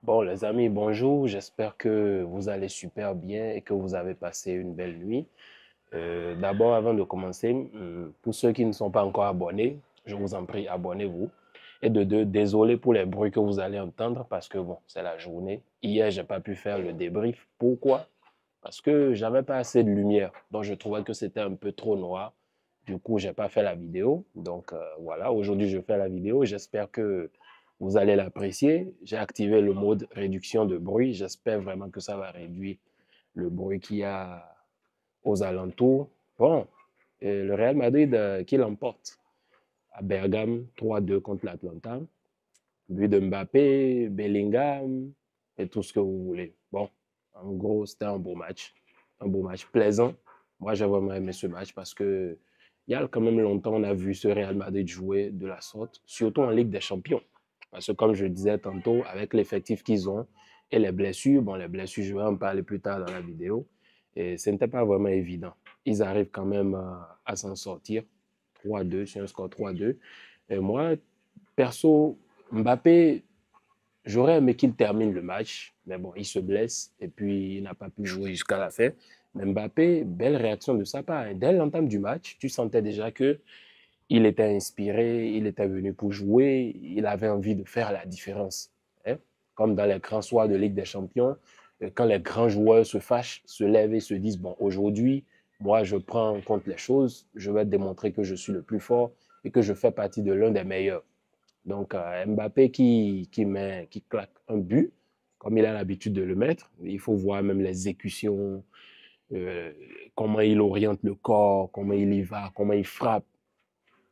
Bon, les amis, bonjour. J'espère que vous allez super bien et que vous avez passé une belle nuit. D'abord, avant de commencer, pour ceux qui ne sont pas encore abonnés, je vous en prie, abonnez-vous. Et de deux, désolé pour les bruits que vous allez entendre parce que bon, c'est la journée. Hier, j'ai pas pu faire le débrief. Pourquoi? Parce que j'avais pas assez de lumière. Donc, je trouvais que c'était un peu trop noir. Du coup, j'ai pas fait la vidéo. Donc, voilà, aujourd'hui, je fais la vidéo. J'espère que vous allez l'apprécier. J'ai activé le mode réduction de bruit. J'espère vraiment que ça va réduire le bruit qu'il y a aux alentours. Bon, et le Real Madrid qui l'emporte à Bergame 3-2 contre l'Atlanta. But de Mbappé, Bellingham et tout ce que vous voulez. Bon, en gros, c'était un beau match. Un beau match plaisant. Moi, j'ai vraiment aimé ce match parce que il y a quand même longtemps, on a vu ce Real Madrid jouer de la sorte, surtout en Ligue des Champions. Parce que comme je disais tantôt, avec l'effectif qu'ils ont et les blessures, bon, les blessures, je vais en parler plus tard dans la vidéo, et ce n'était pas vraiment évident. Ils arrivent quand même à s'en sortir 3-2, sur un score 3-2. Et moi, perso, Mbappé, j'aurais aimé qu'il termine le match, mais bon, il se blesse et puis il n'a pas pu jouer jusqu'à la fin. Mais Mbappé, belle réaction de sa part. Dès l'entame du match, tu sentais déjà que il était inspiré, il était venu pour jouer, il avait envie de faire la différence. Hein? Comme dans les grands soirs de Ligue des Champions, quand les grands joueurs se fâchent, se lèvent et se disent, bon, aujourd'hui, moi, je prends en compte les choses, je vais démontrer que je suis le plus fort et que je fais partie de l'un des meilleurs. Donc, Mbappé qui claque un but, comme il a l'habitude de le mettre. Il faut voir même l'exécution, euh, comment il oriente le corps, comment il y va, comment il frappe.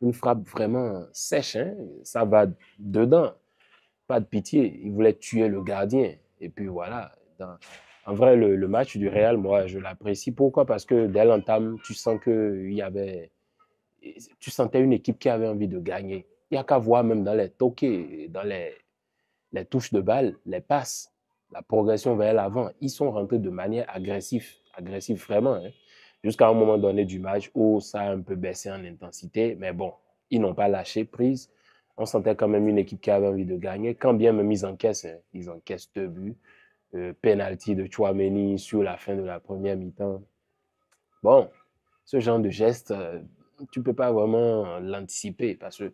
Une frappe vraiment sèche, hein? Ça va dedans. Pas de pitié. Il voulait tuer le gardien. Et puis voilà. En vrai, le match du Real, moi, je l'apprécie. Pourquoi? Parce que dès l'entame, tu sens qu'il y avait tu sentais une équipe qui avait envie de gagner. Il n'y a qu'à voir même dans les toqués, dans les touches de balle, les passes, la progression vers l'avant. Ils sont rentrés de manière agressive, agressive vraiment, hein, jusqu'à un moment donné du match où ça a un peu baissé en intensité. Mais bon, ils n'ont pas lâché prise. On sentait quand même une équipe qui avait envie de gagner. Quand bien même ils encaissent deux buts. Penalty de Chouameni sur la fin de la première mi-temps. Bon, ce genre de geste, tu ne peux pas vraiment l'anticiper parce que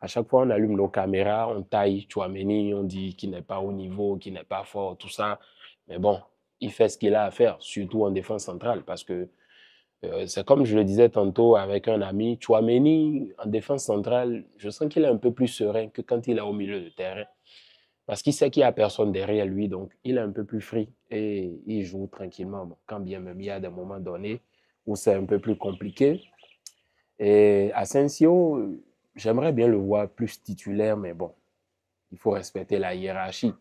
à chaque fois on allume nos caméras, on taille Chouameni, on dit qu'il n'est pas au niveau, qu'il n'est pas fort, tout ça. Mais bon, il fait ce qu'il a à faire, surtout en défense centrale, parce que c'est comme je le disais tantôt avec un ami, Chouameni en défense centrale, je sens qu'il est un peu plus serein que quand il est au milieu de terrain. Parce qu'il sait qu'il n'y a personne derrière lui, donc il est un peu plus free et il joue tranquillement. Bon, quand bien même il y a des moments donnés où c'est un peu plus compliqué. Et Asensio, j'aimerais bien le voir plus titulaire, mais bon, il faut respecter la hiérarchie.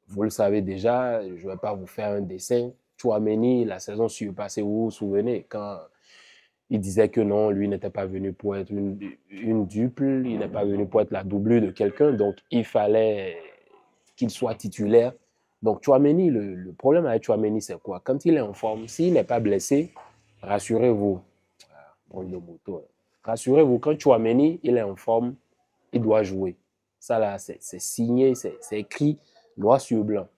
Vous le savez déjà, je ne vais pas vous faire un dessin. Chouameni, la saison surpassée, vous vous souvenez, quand il disait que non, lui n'était pas venu pour être une duple, il n'est pas venu pour être la doublure de quelqu'un, donc il fallait qu'il soit titulaire. Donc Chouameni, le problème avec Chouameni, c'est quoi? Quand il est en forme, s'il n'est pas blessé, rassurez-vous, bon, le moto, rassurez-vous, quand Chouameni, il est en forme, il doit jouer. Ça là, c'est signé, c'est écrit noir sur blanc.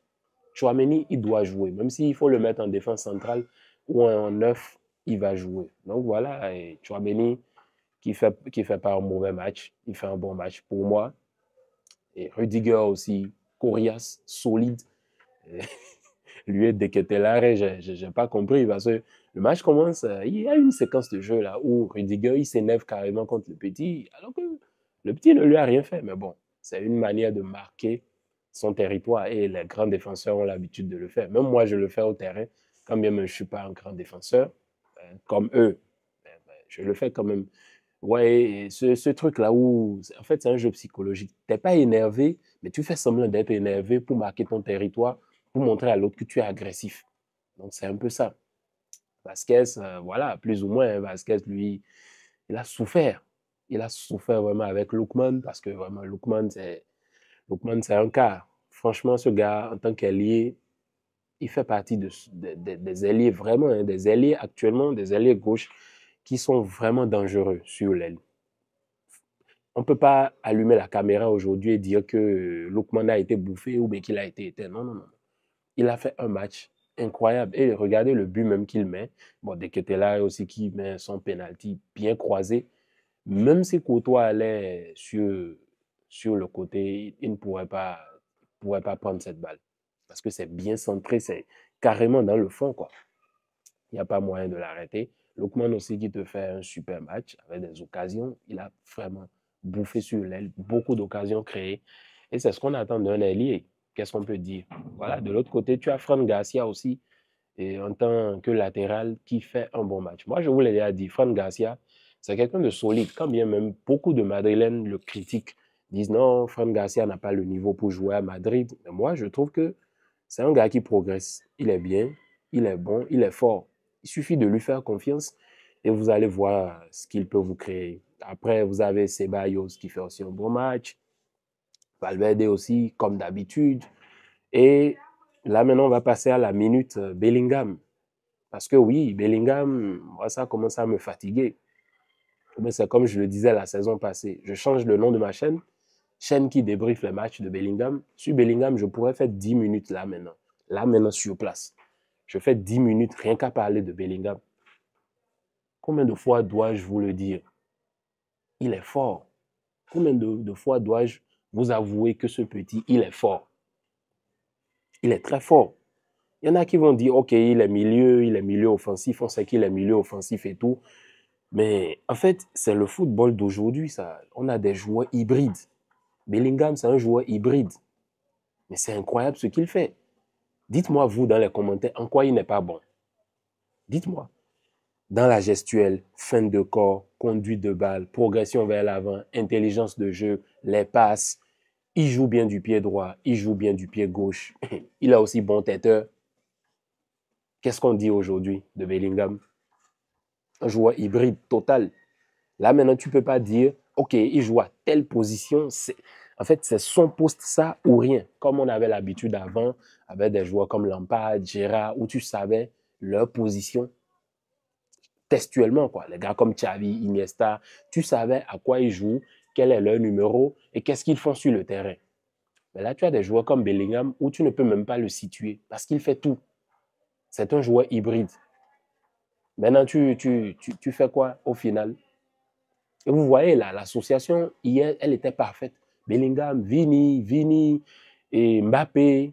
Chouameni, il doit jouer. Même s'il faut le mettre en défense centrale ou en neuf, il va jouer. Donc voilà, et Chouameni qui fait pas un mauvais match, il fait un bon match pour moi. Et Rudiger aussi, coriace, solide. Et lui, dès que t'es là, j'ai pas compris parce que le match commence, il y a une séquence de jeu là où Rudiger, il s'énerve carrément contre le petit, alors que le petit ne lui a rien fait. Mais bon, c'est une manière de marquer son territoire et les grands défenseurs ont l'habitude de le faire. Même moi, je le fais au terrain, quand bien même je suis pas un grand défenseur, comme eux, je le fais quand même. Ouais, ce truc-là où, en fait, c'est un jeu psychologique. T'es pas énervé, mais tu fais semblant d'être énervé pour marquer ton territoire, pour montrer à l'autre que tu es agressif. Donc, c'est un peu ça. Vasquez, voilà, plus ou moins, Vasquez, lui, il a souffert. Il a souffert vraiment avec Lookman, parce que vraiment, Lookman, c'est un cas. Franchement, ce gars, en tant qu'ailier, il fait partie des ailiers, vraiment, hein, des ailiers actuellement, des ailiers gauche qui sont vraiment dangereux sur l'aile. On ne peut pas allumer la caméra aujourd'hui et dire que Lookman a été bouffé ou bien qu'il a été éteint. Non, non, non. Il a fait un match incroyable. Et regardez le but même qu'il met. Bon, Deketelare aussi qui met son penalty bien croisé. Même si Courtois allait sur le côté, il ne pourrait pas prendre cette balle. Parce que c'est bien centré, c'est carrément dans le fond, quoi. Il n'y a pas moyen de l'arrêter. Lookman aussi qui te fait un super match avec des occasions. Il a vraiment bouffé sur l'aile, beaucoup d'occasions créées. Et c'est ce qu'on attend d'un ailier. Qu'est-ce qu'on peut dire? Voilà, de l'autre côté, tu as Fran Garcia aussi, et en tant que latéral, qui fait un bon match. Moi, je vous l'ai déjà dit, Fran Garcia, c'est quelqu'un de solide, quand bien même beaucoup de Madrilènes le critiquent, disent non, Fran Garcia n'a pas le niveau pour jouer à Madrid. Mais moi, je trouve que c'est un gars qui progresse. Il est bien, il est bon, il est fort. Il suffit de lui faire confiance et vous allez voir ce qu'il peut vous créer. Après, vous avez Ceballos qui fait aussi un bon match. Valverde aussi, comme d'habitude. Et là, maintenant, on va passer à la minute Bellingham. Parce que oui, Bellingham, moi, ça commence à me fatiguer. Mais c'est comme je le disais la saison passée. Je change le nom de ma chaîne, chaîne qui débriefe les matchs de Bellingham. Sur Bellingham, je pourrais faire 10 minutes là maintenant. Là maintenant, sur place. Je fais 10 minutes rien qu'à parler de Bellingham. Combien de fois dois-je vous le dire? Il est fort. Combien de fois dois-je vous avouer que ce petit, il est fort? Il est très fort. Il y en a qui vont dire, OK, il est milieu offensif, on sait qu'il est milieu offensif et tout. Mais en fait, c'est le football d'aujourd'hui, ça. On a des joueurs hybrides. Bellingham, c'est un joueur hybride. Mais c'est incroyable ce qu'il fait. Dites-moi, vous, dans les commentaires, en quoi il n'est pas bon. Dites-moi. Dans la gestuelle, fin de corps, conduite de balle, progression vers l'avant, intelligence de jeu, les passes, il joue bien du pied droit, il joue bien du pied gauche. Il a aussi bon têteur. Qu'est-ce qu'on dit aujourd'hui de Bellingham? Un joueur hybride total. Là, maintenant, tu ne peux pas dire, OK, il joue à telle position. En fait, c'est son poste, ça ou rien. Comme on avait l'habitude avant, avec des joueurs comme Lampard, Gérard, où tu savais leur position textuellement, quoi. Les gars comme Xavi, Iniesta, tu savais à quoi ils jouent, quel est leur numéro et qu'est-ce qu'ils font sur le terrain. Mais là, tu as des joueurs comme Bellingham où tu ne peux même pas le situer parce qu'il fait tout. C'est un joueur hybride. Maintenant, tu fais quoi au final? Et vous voyez là, l'association, hier, elle était parfaite. Bellingham, Vini et Mbappé,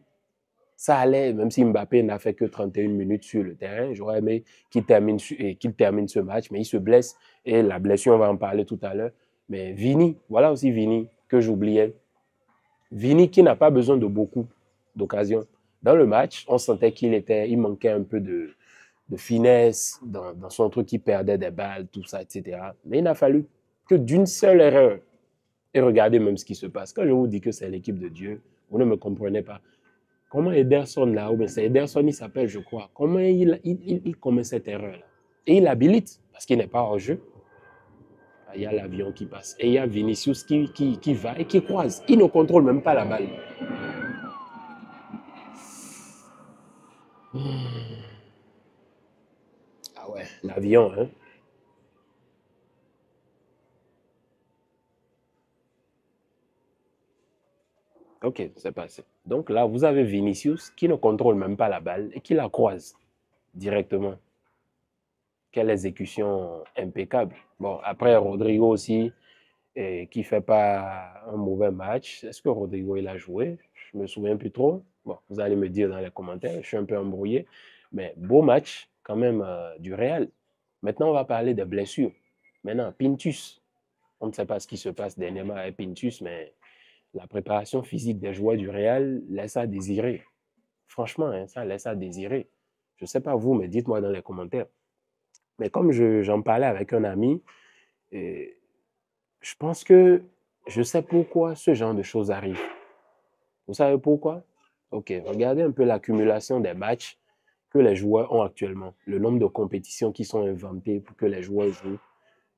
ça allait, même si Mbappé n'a fait que 31 minutes sur le terrain. J'aurais aimé qu'il termine ce match, mais il se blesse. Et la blessure, on va en parler tout à l'heure. Mais Vini, voilà aussi Vini que j'oubliais. Vini qui n'a pas besoin de beaucoup d'occasions. Dans le match, on sentait il manquait un peu de finesse dans son truc, il perdait des balles, tout ça, etc. Mais il n'a fallu que d'une seule erreur. Et regardez même ce qui se passe. Quand je vous dis que c'est l'équipe de Dieu, vous ne me comprenez pas. Comment Ederson là, ou bien c'est Ederson il s'appelle, je crois. Comment il commet cette erreur-là? Et il habilite, parce qu'il n'est pas hors jeu. Il y a l'avion qui passe. Et il y a Vinicius qui va et qui croise. Il ne contrôle même pas la balle. Ah ouais, l'avion, hein. Ok, c'est passé. Donc là, vous avez Vinicius qui ne contrôle même pas la balle et qui la croise directement. Quelle exécution impeccable. Bon, après, Rodrigo aussi, qui ne fait pas un mauvais match. Est-ce que Rodrigo, il a joué? Je ne me souviens plus trop. Bon, vous allez me dire dans les commentaires, je suis un peu embrouillé. Mais beau match quand même du Real. Maintenant, on va parler des blessures. Maintenant, Pintus. On ne sait pas ce qui se passe dernièrement avec Pintus, mais la préparation physique des joueurs du Real laisse à désirer. Franchement, hein, ça laisse à désirer. Je ne sais pas vous, mais dites-moi dans les commentaires. Mais comme j'en parlais avec un ami, et je pense que je sais pourquoi ce genre de choses arrivent. Vous savez pourquoi? Ok, regardez un peu l'accumulation des matchs que les joueurs ont actuellement, le nombre de compétitions qui sont inventées pour que les joueurs jouent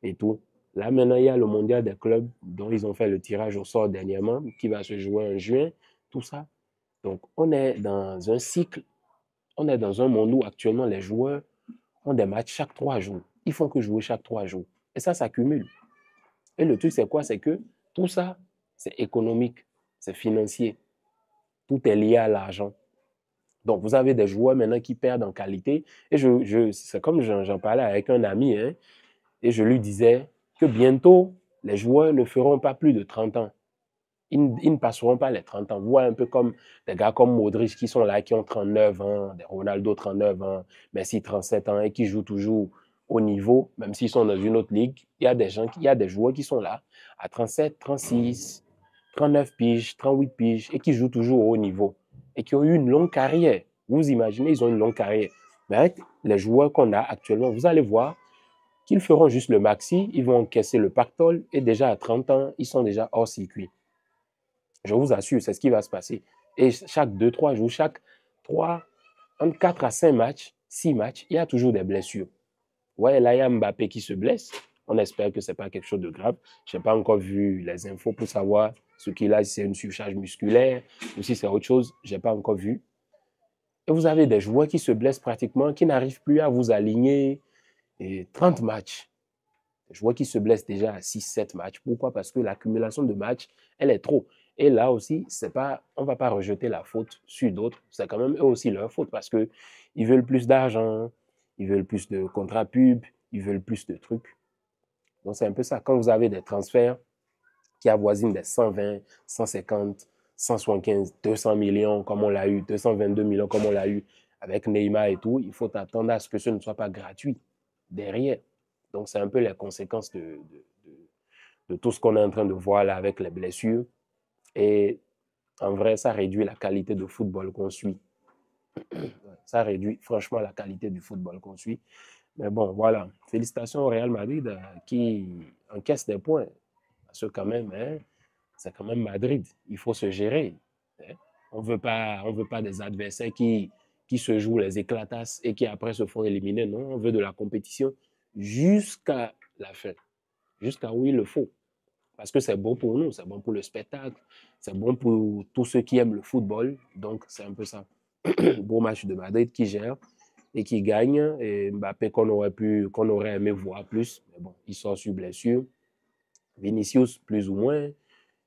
et tout. Là, maintenant, il y a le mondial des clubs dont ils ont fait le tirage au sort dernièrement, qui va se jouer en juin, tout ça. Donc, on est dans un cycle, on est dans un monde où actuellement les joueurs ont des matchs chaque 3 jours. Ils font que jouer chaque 3 jours. Et ça s'accumule. Et le truc, c'est quoi? C'est que Tout ça, c'est économique, c'est financier. Tout est lié à l'argent. Donc, vous avez des joueurs maintenant qui perdent en qualité. Et c'est comme j'en parlais avec un ami, hein, et je lui disais que bientôt, les joueurs ne feront pas plus de 30 ans. Ils ne passeront pas les 30 ans. Vous voyez un peu comme des gars comme Modric qui sont là, qui ont 39 ans, des Ronaldo 39 ans, Messi 37 ans et qui jouent toujours au niveau, même s'ils sont dans une autre ligue. Il y a des joueurs qui sont là à 37, 36, 39 piges, 38 piges et qui jouent toujours au haut niveau et qui ont eu une longue carrière. Vous imaginez, ils ont une longue carrière. Mais avec les joueurs qu'on a actuellement, vous allez voir qu'ils feront juste le maxi, ils vont encaisser le pactole et déjà à 30 ans, ils sont déjà hors circuit. Je vous assure, c'est ce qui va se passer. Et chaque 2-3 jours, chaque 3, entre 4 à 5 matchs, 6 matchs, il y a toujours des blessures. Ouais, là, il y a Mbappé qui se blesse. On espère que ce n'est pas quelque chose de grave. Je n'ai pas encore vu les infos pour savoir ce qu'il a, si c'est une surcharge musculaire ou si c'est autre chose. Je n'ai pas encore vu. Et vous avez des joueurs qui se blessent pratiquement, qui n'arrivent plus à vous aligner. Et 30 matchs. Je vois qu'ils se blessent déjà à 6-7 matchs. Pourquoi? Parce que l'accumulation de matchs, elle est trop. Et là aussi, on ne va pas rejeter la faute sur d'autres. C'est quand même eux aussi leur faute parce qu'ils veulent plus d'argent, ils veulent plus de contrats pub, ils veulent plus de trucs. Donc c'est un peu ça. Quand vous avez des transferts qui avoisinent des 120, 150, 175, 200 millions comme on l'a eu, 222 millions comme on l'a eu avec Neymar et tout, il faut attendre à ce que ce ne soit pas gratuit derrière. Donc, c'est un peu les conséquences de tout ce qu'on est en train de voir là avec les blessures. Et en vrai, ça réduit la qualité de football qu'on suit. Ça réduit franchement la qualité du football qu'on suit. Mais bon, voilà. Félicitations au Real Madrid qui encaisse des points. Parce que quand même, hein, c'est quand même Madrid. Il faut se gérer. Hein. On veut pas des adversaires qui se jouent les éclatasses et qui après se font éliminer. Non, on veut de la compétition jusqu'à la fin, jusqu'à où il le faut. Parce que c'est bon pour nous, c'est bon pour le spectacle, c'est bon pour tous ceux qui aiment le football. Donc, c'est un peu ça. Beau match de Madrid qui gère et qui gagne. Et Mbappé qu'on aurait aimé voir plus. Mais bon, il sort sur blessure. Vinicius, plus ou moins.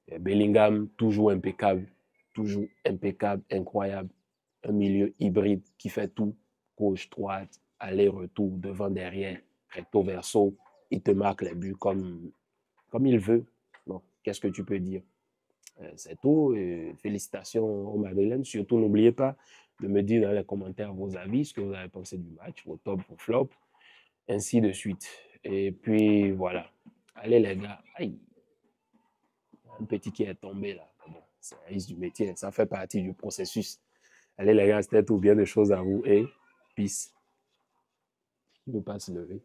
Et Bellingham, toujours impeccable, incroyable. Un milieu hybride qui fait tout. Gauche, droite, aller-retour, devant, derrière, recto, verso. Il te marque les buts comme il veut. Bon, qu'est-ce que tu peux dire? C'est tout. Félicitations aux Madrilènes. Surtout, n'oubliez pas de me dire dans les commentaires vos avis, ce que vous avez pensé du match, vos tops, vos flops, ainsi de suite. Et puis, voilà. Allez, les gars. Aïe, un petit qui est tombé là. Bon, c'est un risque du métier. Ça fait partie du processus. Allez, les gars, c'était tout. Bien de choses à vous et peace. Je ne veux pas se lever.